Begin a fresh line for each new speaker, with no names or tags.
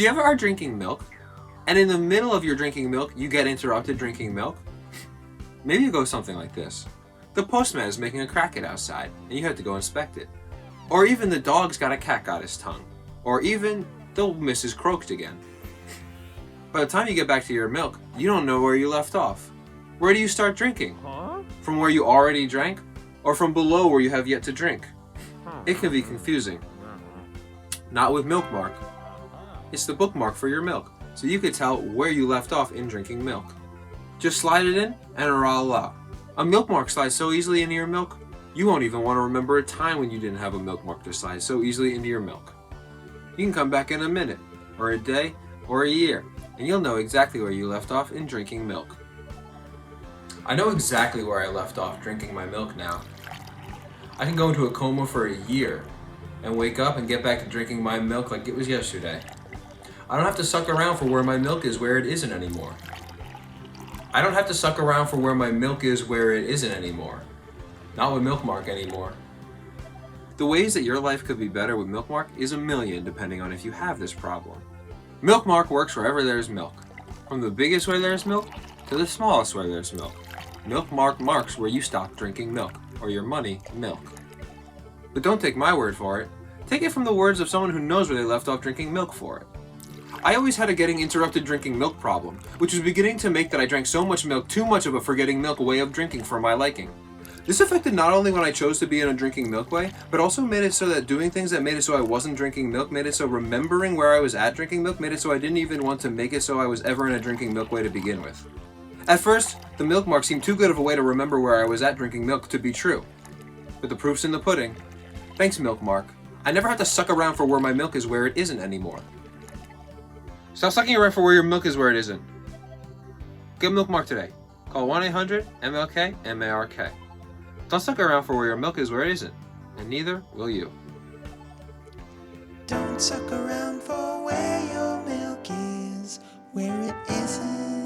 Do you ever are drinking milk, and in the middle of your drinking milk, you get interrupted drinking milk? Maybe it goes something like this. The postman is making a cracket outside, and you have to go inspect it. Or even the dog's got a cat got his tongue. Or even the missus croaked again. By the time you get back to your milk, you don't know where you left off. Where do you start drinking? From where you already drank? Or from below where you have yet to drink? It can be confusing. Not with milkmark. It's the bookmark for your milk, so you can tell where you left off in drinking milk. Just slide it in, and voila. A milkmark slides so easily into your milk, you won't even want to remember a time when you didn't have a milkmark to slide so easily into your milk. You can come back in a minute, or a day, or a year, and you'll know exactly where you left off in drinking milk. I know exactly where I left off drinking my milk now. I can go into a coma for a year, and wake up and get back to drinking my milk like it was yesterday. I don't have to suck around for where my milk is where it isn't anymore. I don't have to suck around for where my milk is where it isn't anymore. Not with milkmark anymore. The ways that your life could be better with milkmark is a million depending on if you have this problem. Milkmark works wherever there's milk. From the biggest where there's milk to the smallest where there's milk. Milkmark marks where you stop drinking milk, or your money, milk. But don't take my word for it. Take it from the words of someone who knows where they left off drinking milk for it. I always had a getting interrupted drinking milk problem, which was beginning to make that I drank so much milk too much of a forgetting milk way of drinking for my liking. This affected not only when I chose to be in a drinking milk way, but also made it so that doing things that made it so I wasn't drinking milk, made it so remembering where I was at drinking milk, made it so I didn't even want to make it so I was ever in a drinking milk way to begin with. At first, the milk mark seemed too good of a way to remember where I was at drinking milk to be true. But the proof's in the pudding. Thanks, milk mark. I never have to suck around for where my milk is where it isn't anymore. Stop sucking around for where your milk is where it isn't. Get milkmark today. Call 1-800-MLK-MARK. Don't suck around for where your milk is where it isn't, and neither will you.
Don't suck around for where your milk is where it isn't.